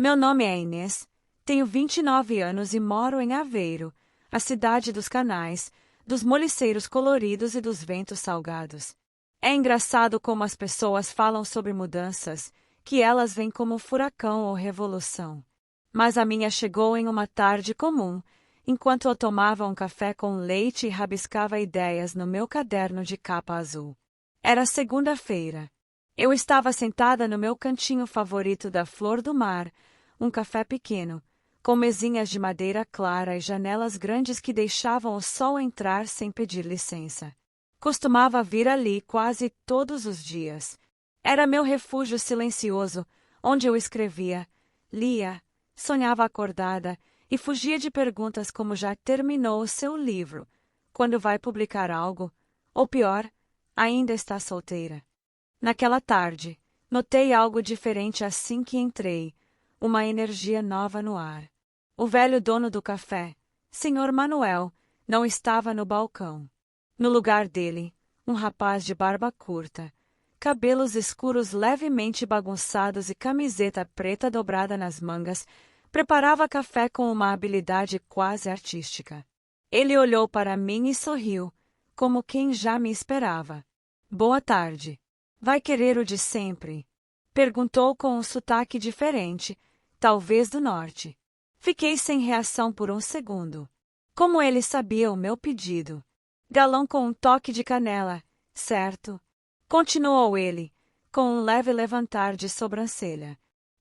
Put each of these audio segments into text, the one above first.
Meu nome é Inês, tenho 29 anos e moro em Aveiro, a cidade dos canais, dos moliceiros coloridos e dos ventos salgados. É engraçado como as pessoas falam sobre mudanças, que elas veem como furacão ou revolução. Mas a minha chegou em uma tarde comum, enquanto eu tomava um café com leite e rabiscava ideias no meu caderno de capa azul. Era segunda-feira. Eu estava sentada no meu cantinho favorito da Flor do Mar, um café pequeno, com mesinhas de madeira clara e janelas grandes que deixavam o sol entrar sem pedir licença. Costumava vir ali quase todos os dias. Era meu refúgio silencioso, onde eu escrevia, lia, sonhava acordada e fugia de perguntas como já terminou o seu livro, quando vai publicar algo, ou pior, ainda está solteira. Naquela tarde, notei algo diferente assim que entrei, uma energia nova no ar. O velho dono do café, Sr. Manuel, não estava no balcão. No lugar dele, um rapaz de barba curta, cabelos escuros levemente bagunçados e camiseta preta dobrada nas mangas, preparava café com uma habilidade quase artística. Ele olhou para mim e sorriu, como quem já me esperava. Boa tarde. Vai querer o de sempre? Perguntou com um sotaque diferente, talvez do norte. Fiquei sem reação por um segundo. Como ele sabia o meu pedido? Galão com um toque de canela, certo? Continuou ele, com um leve levantar de sobrancelha.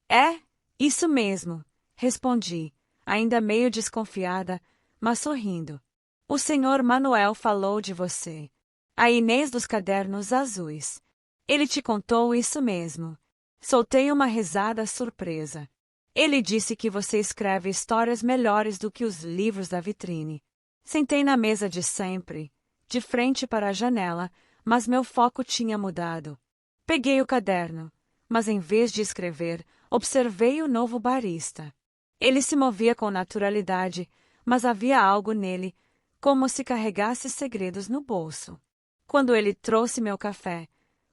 É, isso mesmo, respondi, ainda meio desconfiada, mas sorrindo. O senhor Manuel falou de você. A Inês dos cadernos azuis. Ele te contou isso mesmo. Soltei uma risada surpresa. Ele disse que você escreve histórias melhores do que os livros da vitrine. Sentei na mesa de sempre, de frente para a janela, mas meu foco tinha mudado. Peguei o caderno, mas em vez de escrever, observei o novo barista. Ele se movia com naturalidade, mas havia algo nele, como se carregasse segredos no bolso. Quando ele trouxe meu café,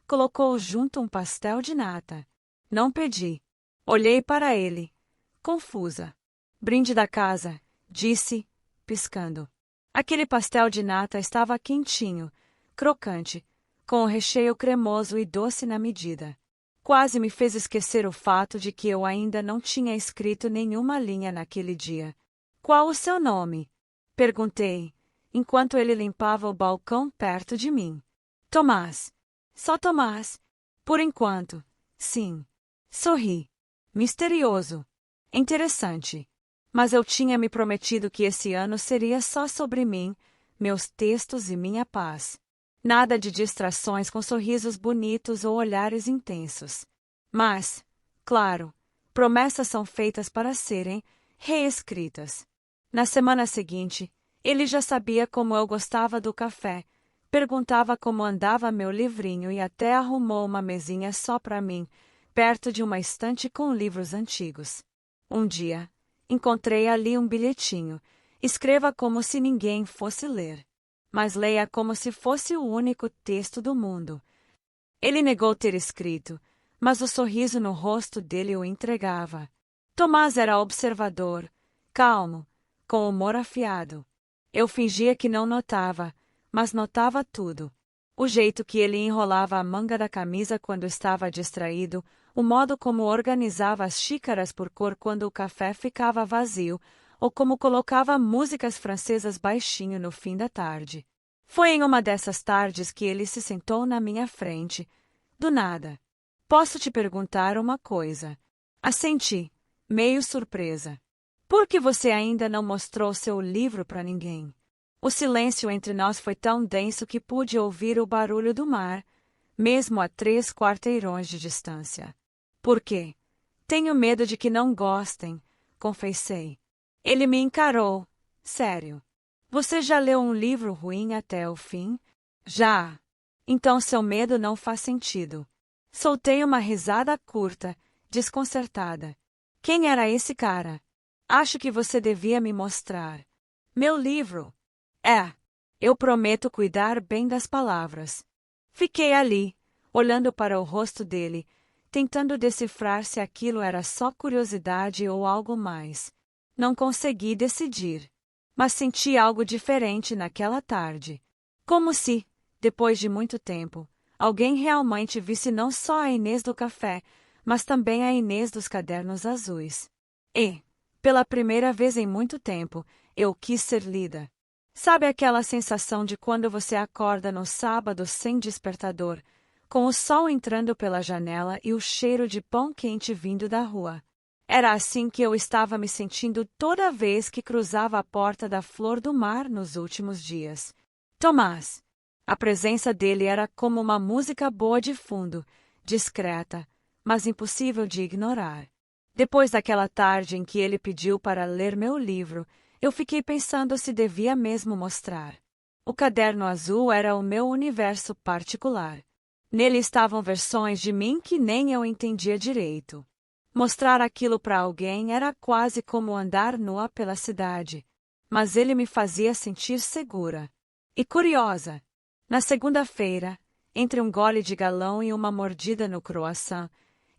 colocou junto um pastel de nata. Não pedi. Olhei para ele, confusa. Brinde da casa, disse, piscando. Aquele pastel de nata estava quentinho, crocante, com o recheio cremoso e doce na medida. Quase me fez esquecer o fato de que eu ainda não tinha escrito nenhuma linha naquele dia. Qual o seu nome? Perguntei, enquanto ele limpava o balcão perto de mim. Tomás. Só Tomás. Por enquanto. Sim. Sorri. Misterioso. Interessante. Mas eu tinha me prometido que esse ano seria só sobre mim, meus textos e minha paz. Nada de distrações com sorrisos bonitos ou olhares intensos. Mas, claro, promessas são feitas para serem reescritas. Na semana seguinte, ele já sabia como eu gostava do café, perguntava como andava meu livrinho e até arrumou uma mesinha só para mim, perto de uma estante com livros antigos. Um dia, encontrei ali um bilhetinho. Escreva como se ninguém fosse ler. Mas leia como se fosse o único texto do mundo. Ele negou ter escrito, mas o sorriso no rosto dele o entregava. Tomás era observador, calmo, com humor afiado. Eu fingia que não notava, mas notava tudo. O jeito que ele enrolava a manga da camisa quando estava distraído, o modo como organizava as xícaras por cor quando o café ficava vazio, ou como colocava músicas francesas baixinho no fim da tarde. Foi em uma dessas tardes que ele se sentou na minha frente. Do nada. Posso te perguntar uma coisa? Assenti, meio surpresa. Por que você ainda não mostrou seu livro para ninguém? O silêncio entre nós foi tão denso que pude ouvir o barulho do mar, mesmo a 3 quarteirões de distância. Por quê? Tenho medo de que não gostem, confessei. Ele me encarou. Sério. Você já leu um livro ruim até o fim? Já. Então seu medo não faz sentido. Soltei uma risada curta, desconcertada. Quem era esse cara? Acho que você devia me mostrar. Meu livro. Eu prometo cuidar bem das palavras. Fiquei ali, olhando para o rosto dele, tentando decifrar se aquilo era só curiosidade ou algo mais. Não consegui decidir. Mas senti algo diferente naquela tarde. Como se, depois de muito tempo, alguém realmente visse não só a Inês do café, mas também a Inês dos cadernos azuis. E, pela primeira vez em muito tempo, eu quis ser lida. Sabe aquela sensação de quando você acorda no sábado sem despertador, com o sol entrando pela janela e o cheiro de pão quente vindo da rua? Era assim que eu estava me sentindo toda vez que cruzava a porta da Flor do Mar nos últimos dias. Tomás. A presença dele era como uma música boa de fundo, discreta, mas impossível de ignorar. Depois daquela tarde em que ele pediu para ler meu livro, eu fiquei pensando se devia mesmo mostrar. O caderno azul era o meu universo particular. Nele estavam versões de mim que nem eu entendia direito. Mostrar aquilo para alguém era quase como andar nua pela cidade, mas ele me fazia sentir segura e curiosa. Na segunda-feira, entre um gole de galão e uma mordida no croissant,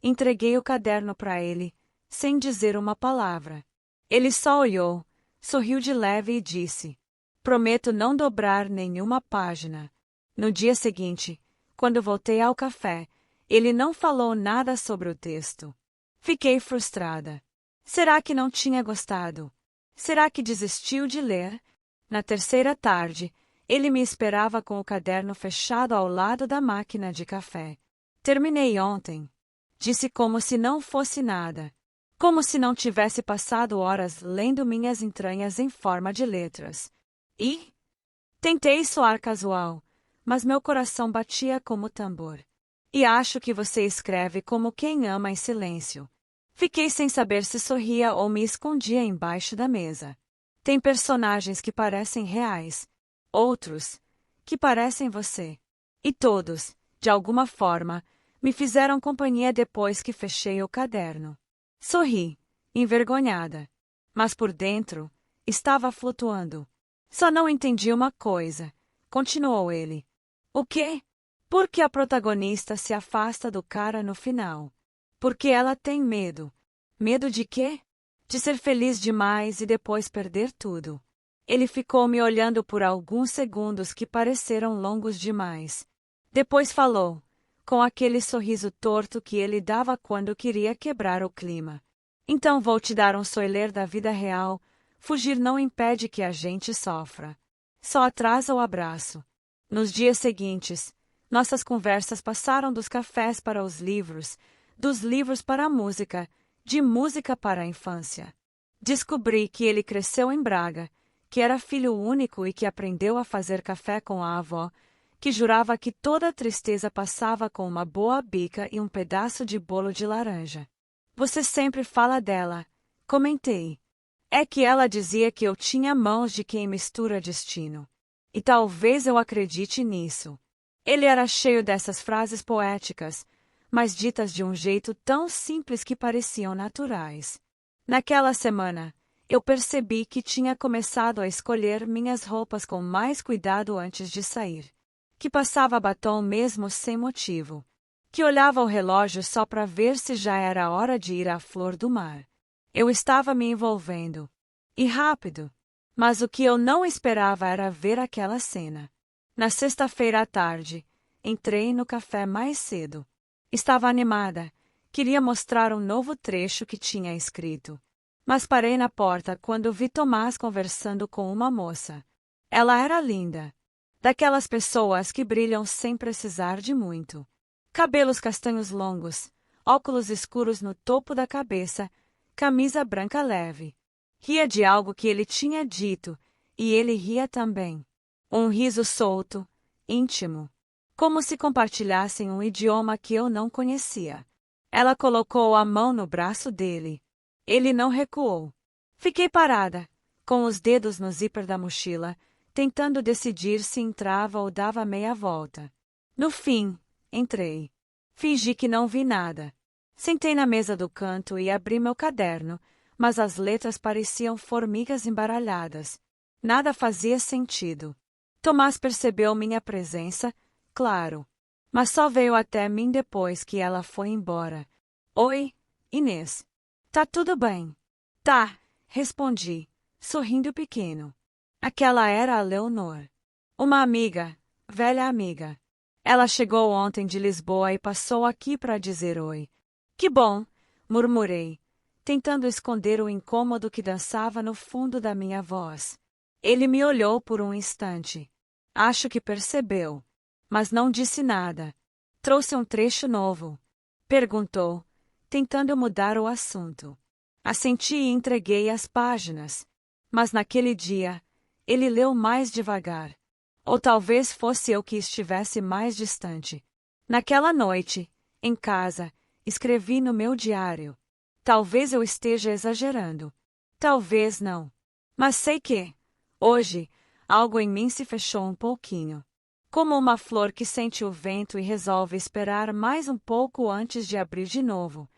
entreguei o caderno para ele, sem dizer uma palavra. Ele só olhou, sorriu de leve e disse: "Prometo não dobrar nenhuma página." No dia seguinte, quando voltei ao café, ele não falou nada sobre o texto. Fiquei frustrada. Será que não tinha gostado? Será que desistiu de ler? Na terceira tarde, ele me esperava com o caderno fechado ao lado da máquina de café. "Terminei ontem", disse como se não fosse nada. Como se não tivesse passado horas lendo minhas entranhas em forma de letras. E? Tentei soar casual, mas meu coração batia como tambor. "E acho que você escreve como quem ama em silêncio." Fiquei sem saber se sorria ou me escondia embaixo da mesa. Tem personagens que parecem reais, outros que parecem você. E todos, de alguma forma, me fizeram companhia depois que fechei o caderno. Sorri, envergonhada. Mas por dentro, estava flutuando. "Só não entendi uma coisa", continuou ele. "O quê?" "Por que a protagonista se afasta do cara no final? Porque ela tem medo." "Medo de quê?" "De ser feliz demais e depois perder tudo." Ele ficou me olhando por alguns segundos que pareceram longos demais. Depois falou, com aquele sorriso torto que ele dava quando queria quebrar o clima: "Então vou te dar um spoiler da vida real. Fugir não impede que a gente sofra. Só atrasa o abraço." Nos dias seguintes, nossas conversas passaram dos cafés para os livros, dos livros para a música, de música para a infância. Descobri que ele cresceu em Braga, que era filho único e que aprendeu a fazer café com a avó, que jurava que toda tristeza passava com uma boa bica e um pedaço de bolo de laranja. "Você sempre fala dela", comentei. "É que ela dizia que eu tinha mãos de quem mistura destino. E talvez eu acredite nisso." Ele era cheio dessas frases poéticas, mas ditas de um jeito tão simples que pareciam naturais. Naquela semana, eu percebi que tinha começado a escolher minhas roupas com mais cuidado antes de sair. Que passava batom mesmo sem motivo. Que olhava o relógio só para ver se já era hora de ir à Flor do Mar. Eu estava me envolvendo. E rápido. Mas o que eu não esperava era ver aquela cena. Na sexta-feira à tarde, entrei no café mais cedo. Estava animada. Queria mostrar um novo trecho que tinha escrito. Mas parei na porta quando vi Tomás conversando com uma moça. Ela era linda. Daquelas pessoas que brilham sem precisar de muito. Cabelos castanhos longos, óculos escuros no topo da cabeça, camisa branca leve. Ria de algo que ele tinha dito, e ele ria também. Um riso solto, íntimo. Como se compartilhassem um idioma que eu não conhecia. Ela colocou a mão no braço dele. Ele não recuou. Fiquei parada, com os dedos no zíper da mochila, tentando decidir se entrava ou dava meia volta. No fim, entrei. Fingi que não vi nada. Sentei na mesa do canto e abri meu caderno, mas as letras pareciam formigas embaralhadas. Nada fazia sentido. Tomás percebeu minha presença, claro. mas só veio até mim depois que ela foi embora. Oi, Inês. Tá tudo bem? Tá, respondi, sorrindo pequeno. Aquela era a Leonor. Uma amiga, velha amiga. Ela chegou ontem de Lisboa e passou aqui para dizer oi. Que bom, murmurei, tentando esconder o incômodo que dançava no fundo da minha voz. Ele me olhou por um instante. Acho que percebeu, mas não disse nada. Trouxe um trecho novo. Perguntou, tentando mudar o assunto. Assenti e entreguei as páginas. Mas naquele dia, ele leu mais devagar. Ou talvez fosse eu que estivesse mais distante. Naquela noite, em casa, escrevi no meu diário. Talvez eu esteja exagerando. Talvez não. Mas sei que, hoje, algo em mim se fechou um pouquinho. Como uma flor que sente o vento e resolve esperar mais um pouco antes de abrir de novo.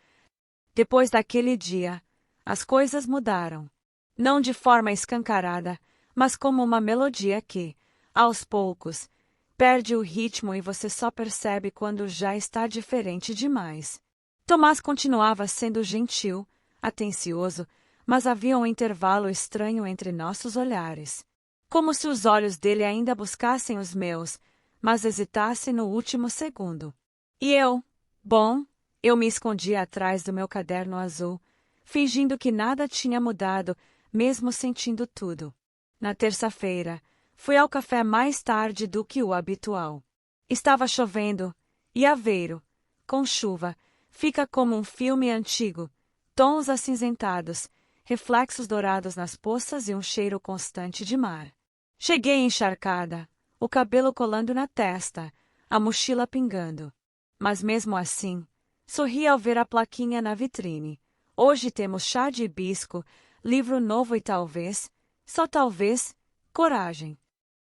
Depois daquele dia, as coisas mudaram. Não de forma escancarada, mas como uma melodia que, aos poucos, perde o ritmo e você só percebe quando já está diferente demais. Tomás continuava sendo gentil, atencioso, mas havia um intervalo estranho entre nossos olhares. Como se os olhos dele ainda buscassem os meus, mas hesitassem no último segundo. E eu me escondia atrás do meu caderno azul, fingindo que nada tinha mudado, mesmo sentindo tudo. Na terça-feira, fui ao café mais tarde do que o habitual. Estava chovendo, e Aveiro, com chuva, fica como um filme antigo, tons acinzentados, reflexos dourados nas poças e um cheiro constante de mar. Cheguei encharcada, o cabelo colando na testa, a mochila pingando. Mas mesmo assim, sorri ao ver a plaquinha na vitrine. Hoje temos chá de hibisco, livro novo e talvez, só talvez, coragem.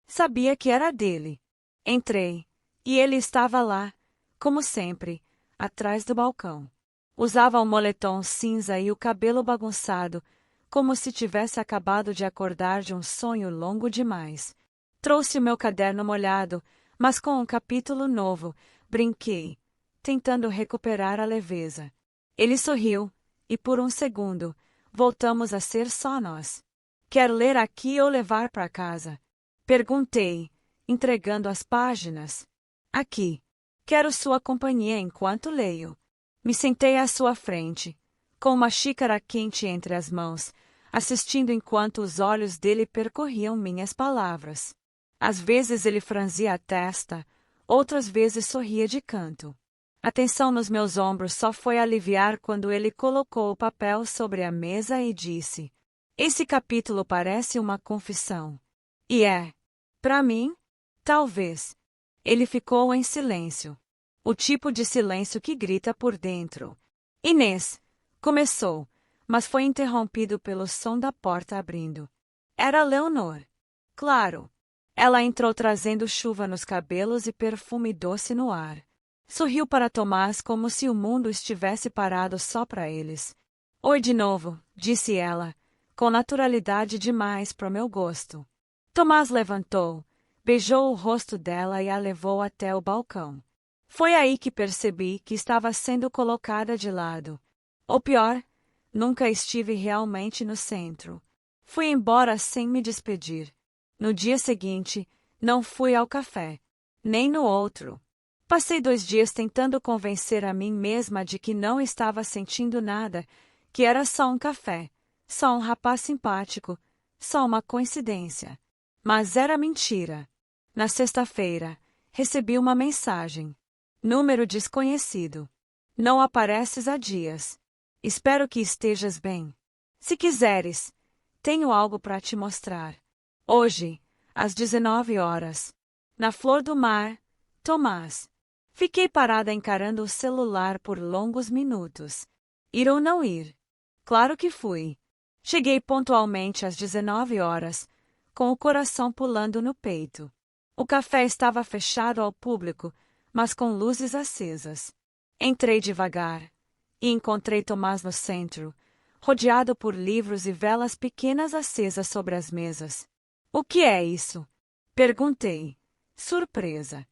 Sabia que era dele. Entrei, e ele estava lá, como sempre, atrás do balcão. Usava um moletom cinza e o cabelo bagunçado, como se tivesse acabado de acordar de um sonho longo demais. Trouxe o meu caderno molhado, mas com um capítulo novo, brinquei, tentando recuperar a leveza. Ele sorriu, e por um segundo, voltamos a ser só nós. Quer ler aqui ou levar para casa? Perguntei, entregando as páginas. Aqui. Quero sua companhia enquanto leio. Me sentei à sua frente, com uma xícara quente entre as mãos, assistindo enquanto os olhos dele percorriam minhas palavras. Às vezes ele franzia a testa, outras vezes sorria de canto. A tensão nos meus ombros só foi aliviar quando ele colocou o papel sobre a mesa e disse: Esse capítulo parece uma confissão. E é. Para mim? Talvez. Ele ficou em silêncio. O tipo de silêncio que grita por dentro. Inês, começou, mas foi interrompido pelo som da porta abrindo. Era Leonor. Claro. Ela entrou trazendo chuva nos cabelos e perfume doce no ar. Sorriu para Tomás como se o mundo estivesse parado só para eles. Oi de novo, disse ela, com naturalidade demais para o meu gosto. Tomás levantou, beijou o rosto dela e a levou até o balcão. Foi aí que percebi que estava sendo colocada de lado. Ou pior, nunca estive realmente no centro. Fui embora sem me despedir. No dia seguinte, não fui ao café, nem no outro. Passei 2 dias tentando convencer a mim mesma de que não estava sentindo nada, que era só um café, só um rapaz simpático, só uma coincidência. Mas era mentira. Na sexta-feira, recebi uma mensagem. Número desconhecido. Não apareces há dias. Espero que estejas bem. Se quiseres, tenho algo para te mostrar. Hoje, às 19 horas. Na Flor do Mar, Tomás. Fiquei parada encarando o celular por longos minutos. Ir ou não ir? Claro que fui. Cheguei pontualmente às 19 horas, com o coração pulando no peito. O café estava fechado ao público, mas com luzes acesas. Entrei devagar e encontrei Tomás no centro, rodeado por livros e velas pequenas acesas sobre as mesas. O que é isso? Perguntei, surpresa.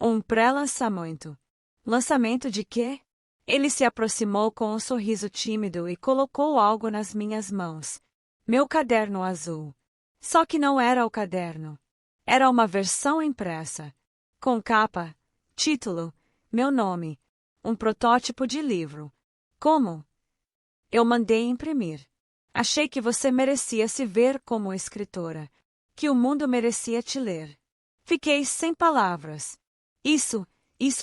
Um pré-lançamento. Lançamento de quê? Ele se aproximou com um sorriso tímido e colocou algo nas minhas mãos. Meu caderno azul. Só que não era o caderno. Era uma versão impressa. Com capa, título, meu nome. Um protótipo de livro. Como? Eu mandei imprimir. Achei que você merecia se ver como escritora. Que o mundo merecia te ler. Fiquei sem palavras. Isso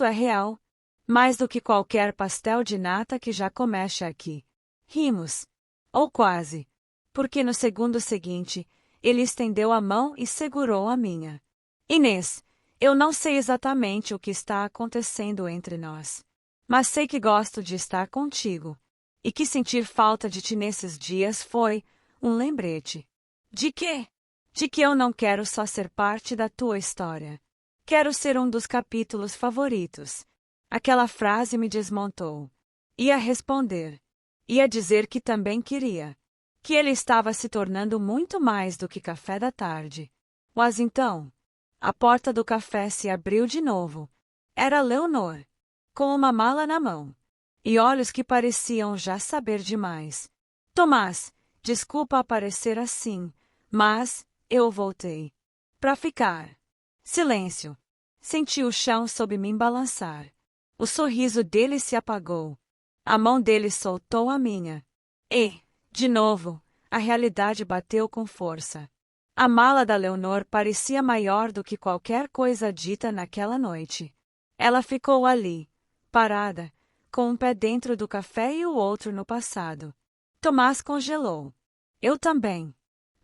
é real. Mais do que qualquer pastel de nata que já comeste aqui. Rimos. Ou quase. Porque no segundo seguinte, ele estendeu a mão e segurou a minha. Inês, eu não sei exatamente o que está acontecendo entre nós. Mas sei que gosto de estar contigo. E que sentir falta de ti nesses dias foi um lembrete. De quê? De que eu não quero só ser parte da tua história. Quero ser um dos capítulos favoritos. Aquela frase me desmontou. Ia responder. Ia dizer que também queria. Que ele estava se tornando muito mais do que café da tarde. Mas então, a porta do café se abriu de novo. Era Leonor, com uma mala na mão. E olhos que pareciam já saber demais. Tomás, desculpa aparecer assim, mas eu voltei. Pra ficar. Silêncio. Senti o chão sob mim balançar. O sorriso dele se apagou. A mão dele soltou a minha. E, de novo, a realidade bateu com força. A mala da Leonor parecia maior do que qualquer coisa dita naquela noite. Ela ficou ali, parada, com um pé dentro do café e o outro no passado. Tomás congelou. Eu também.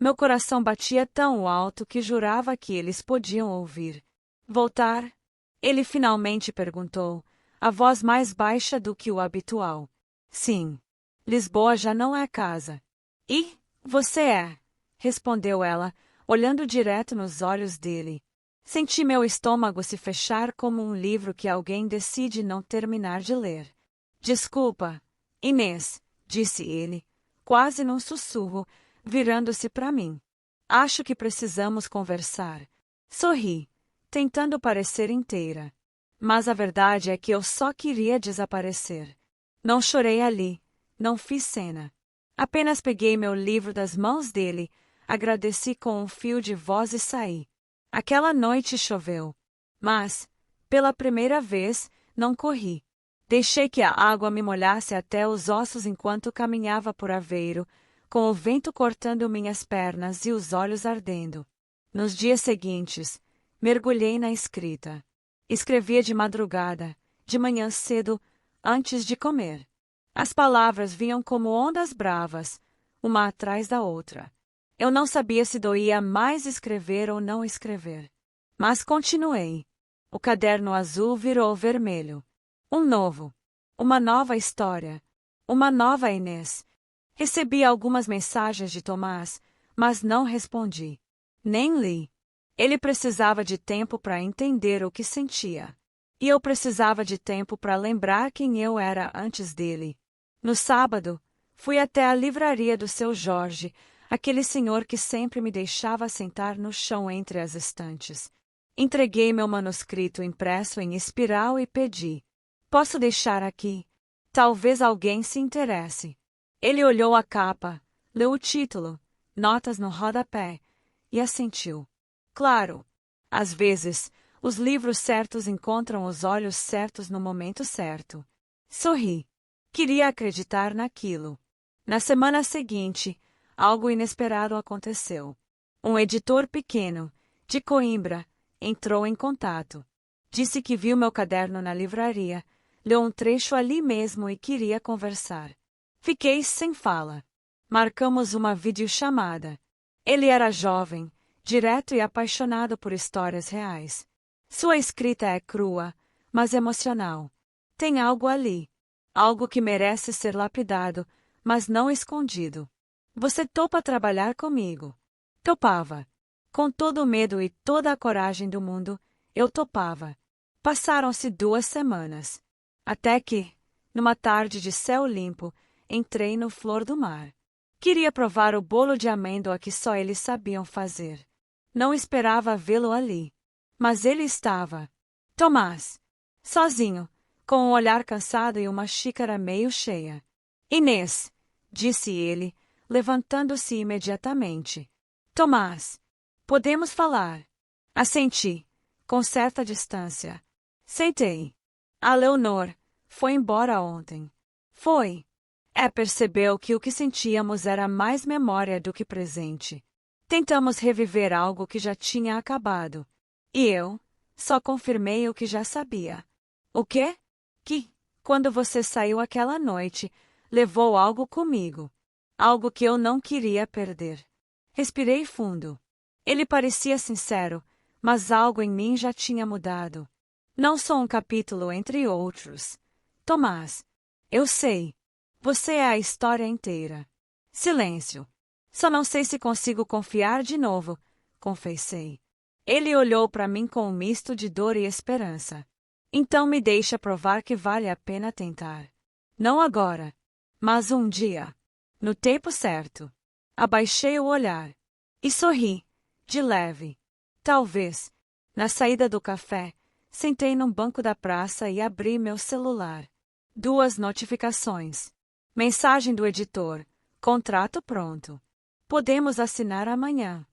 Meu coração batia tão alto que jurava que eles podiam ouvir. Voltar? Ele finalmente perguntou, a voz mais baixa do que o habitual. Sim. Lisboa já não é casa. E você é? Respondeu ela, olhando direto nos olhos dele. Senti meu estômago se fechar como um livro que alguém decide não terminar de ler. Desculpa, Inês, disse ele, quase num sussurro, virando-se para mim. Acho que precisamos conversar. Sorri, tentando parecer inteira. Mas a verdade é que eu só queria desaparecer. Não chorei ali, não fiz cena. Apenas peguei meu livro das mãos dele, agradeci com um fio de voz e saí. Aquela noite choveu. Mas, pela primeira vez, não corri. Deixei que a água me molhasse até os ossos enquanto caminhava por Aveiro, com o vento cortando minhas pernas e os olhos ardendo. Nos dias seguintes, mergulhei na escrita. Escrevia de madrugada, de manhã cedo, antes de comer. As palavras vinham como ondas bravas, uma atrás da outra. Eu não sabia se doía mais escrever ou não escrever. Mas continuei. O caderno azul virou vermelho. Uma nova história, uma nova Inês. Recebi algumas mensagens de Tomás, mas não respondi. Nem li. Ele precisava de tempo para entender o que sentia. E eu precisava de tempo para lembrar quem eu era antes dele. No sábado, fui até a livraria do seu Jorge, aquele senhor que sempre me deixava sentar no chão entre as estantes. Entreguei meu manuscrito impresso em espiral e pedi. Posso deixar aqui? Talvez alguém se interesse. Ele olhou a capa, leu o título, notas no rodapé, e assentiu. Claro. Às vezes, os livros certos encontram os olhos certos no momento certo. Sorri. Queria acreditar naquilo. Na semana seguinte, algo inesperado aconteceu. Um editor pequeno, de Coimbra, entrou em contato. Disse que viu meu caderno na livraria, leu um trecho ali mesmo e queria conversar. Fiquei sem fala. Marcamos uma videochamada. Ele era jovem, direto e apaixonado por histórias reais. Sua escrita é crua, mas emocional. Tem algo ali. Algo que merece ser lapidado, mas não escondido. Você topa trabalhar comigo? Topava. Com todo o medo e toda a coragem do mundo, eu topava. Passaram-se 2 semanas. Até que, numa tarde de céu limpo, entrei no Flor do Mar. Queria provar o bolo de amêndoa que só eles sabiam fazer. Não esperava vê-lo ali. Mas ele estava. Tomás. Sozinho, com um olhar cansado e uma xícara meio cheia. Inês, disse ele, levantando-se imediatamente. Tomás. Podemos falar. Assenti, com certa distância. Sentei. A Leonor foi embora ontem. Foi. Percebeu que o que sentíamos era mais memória do que presente. Tentamos reviver algo que já tinha acabado. E eu só confirmei o que já sabia. O quê? Que, quando você saiu aquela noite, levou algo comigo. Algo que eu não queria perder. Respirei fundo. Ele parecia sincero, mas algo em mim já tinha mudado. Não sou um capítulo entre outros. Tomás. Eu sei. Você é a história inteira. Silêncio. Só não sei se consigo confiar de novo, confessei. Ele olhou para mim com um misto de dor e esperança. Então me deixa provar que vale a pena tentar. Não agora, mas um dia. No tempo certo. Abaixei o olhar. E sorri, de leve. Talvez. Na saída do café, sentei num banco da praça e abri meu celular. 2 notificações. Mensagem do editor. Contrato pronto. Podemos assinar amanhã.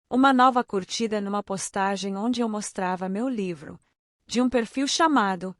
Uma nova curtida numa postagem onde eu mostrava meu livro, de um perfil chamado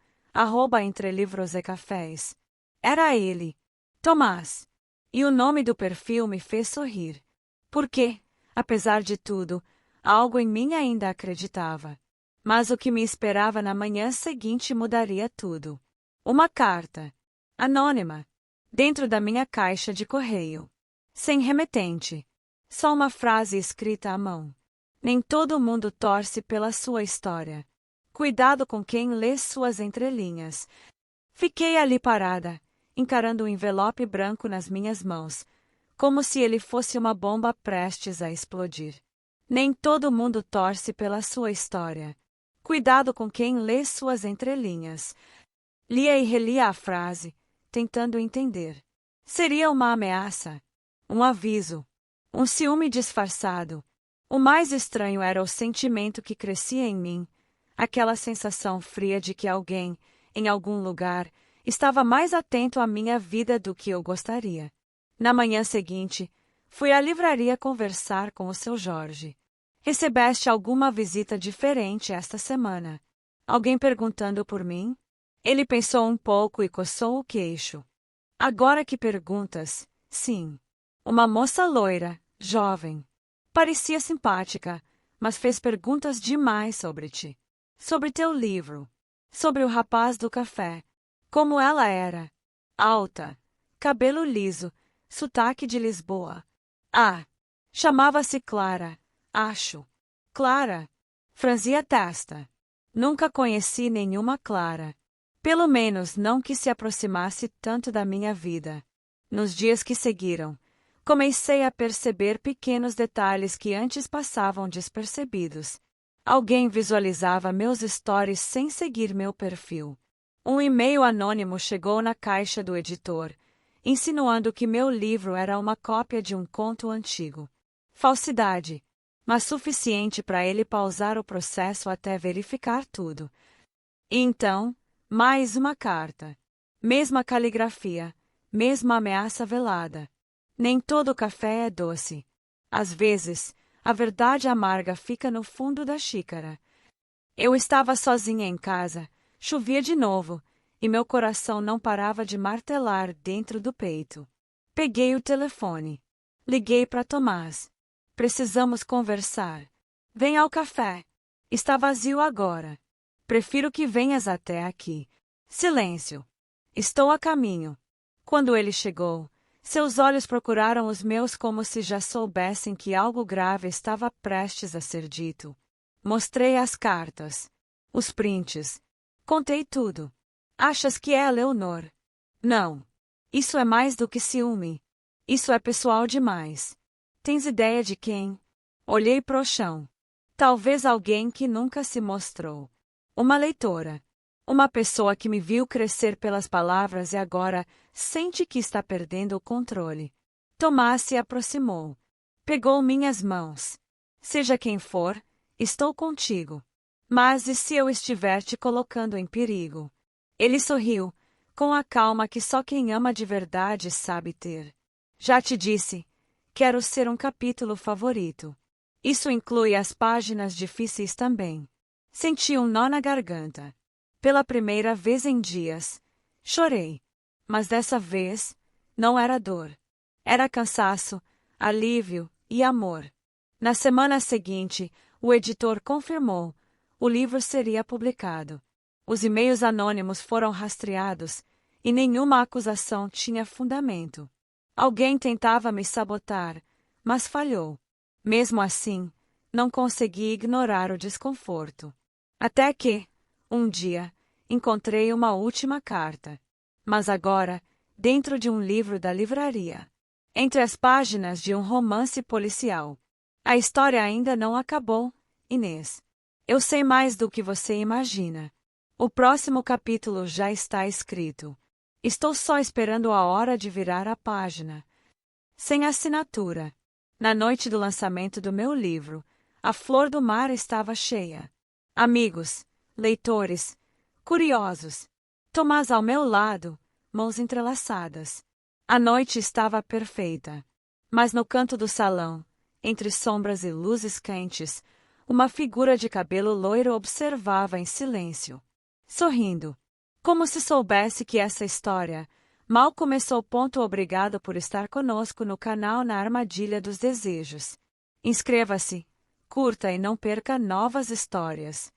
@Entre Livros e Cafés. Era ele, Tomás. E o nome do perfil me fez sorrir. Porque, apesar de tudo, algo em mim ainda acreditava. Mas o que me esperava na manhã seguinte mudaria tudo. Uma carta, anônima, dentro da minha caixa de correio. Sem remetente. Só uma frase escrita à mão. Nem todo mundo torce pela sua história. Cuidado com quem lê suas entrelinhas. Fiquei ali parada, encarando o envelope branco nas minhas mãos, como se ele fosse uma bomba prestes a explodir. Nem todo mundo torce pela sua história. Cuidado com quem lê suas entrelinhas. Lia e relia a frase, tentando entender. Seria uma ameaça? Um aviso? Um ciúme disfarçado? O mais estranho era o sentimento que crescia em mim, aquela sensação fria de que alguém, em algum lugar, estava mais atento à minha vida do que eu gostaria. Na manhã seguinte, fui à livraria conversar com o seu Jorge. Recebeste alguma visita diferente esta semana? Alguém perguntando por mim? Ele pensou um pouco e coçou o queixo. Agora que perguntas, sim. Uma moça loira, jovem. Parecia simpática, mas fez perguntas demais sobre ti. Sobre teu livro. Sobre o rapaz do café. Como ela era. Alta. Cabelo liso. Sotaque de Lisboa. Chamava-se Clara. Acho. Clara. Franzia a testa. Nunca conheci nenhuma Clara. Pelo menos não que se aproximasse tanto da minha vida. Nos dias que seguiram, comecei a perceber pequenos detalhes que antes passavam despercebidos. Alguém visualizava meus stories sem seguir meu perfil. Um e-mail anônimo chegou na caixa do editor, insinuando que meu livro era uma cópia de um conto antigo. Falsidade, mas suficiente para ele pausar o processo até verificar tudo. E então, mais uma carta. Mesma caligrafia, mesma ameaça velada. Nem todo café é doce. Às vezes, a verdade amarga fica no fundo da xícara. Eu estava sozinha em casa, chovia de novo, e meu coração não parava de martelar dentro do peito. Peguei o telefone. Liguei para Tomás. Precisamos conversar. Vem ao café. Está vazio agora. Prefiro que venhas até aqui. Silêncio. Estou a caminho. Quando ele chegou, seus olhos procuraram os meus como se já soubessem que algo grave estava prestes a ser dito. Mostrei as cartas. Os prints. Contei tudo. Achas que é a Leonor? Não. Isso é mais do que ciúme. Isso é pessoal demais. Tens ideia de quem? Olhei pro chão. Talvez alguém que nunca se mostrou. Uma leitora. Uma pessoa que me viu crescer pelas palavras e agora sente que está perdendo o controle. Tomás se aproximou. Pegou minhas mãos. Seja quem for, estou contigo. Mas e se eu estiver te colocando em perigo? Ele sorriu, com a calma que só quem ama de verdade sabe ter. Já te disse, quero ser um capítulo favorito. Isso inclui as páginas difíceis também. Senti um nó na garganta. Pela primeira vez em dias, chorei. Mas dessa vez, não era dor. Era cansaço, alívio e amor. Na semana seguinte, o editor confirmou: o livro seria publicado. Os e-mails anônimos foram rastreados e nenhuma acusação tinha fundamento. Alguém tentava me sabotar, mas falhou. Mesmo assim, não consegui ignorar o desconforto. Até que, um dia, encontrei uma última carta. Mas agora, dentro de um livro da livraria. Entre as páginas de um romance policial. A história ainda não acabou, Inês. Eu sei mais do que você imagina. O próximo capítulo já está escrito. Estou só esperando a hora de virar a página. Sem assinatura. Na noite do lançamento do meu livro, a Flor do Mar estava cheia. Amigos, leitores, curiosos. Tomás ao meu lado, mãos entrelaçadas. A noite estava perfeita. Mas no canto do salão, entre sombras e luzes quentes, uma figura de cabelo loiro observava em silêncio, sorrindo. Como se soubesse que essa história mal começou. Obrigado por estar conosco no canal Na Armadilha dos Desejos. Inscreva-se, curta e não perca novas histórias.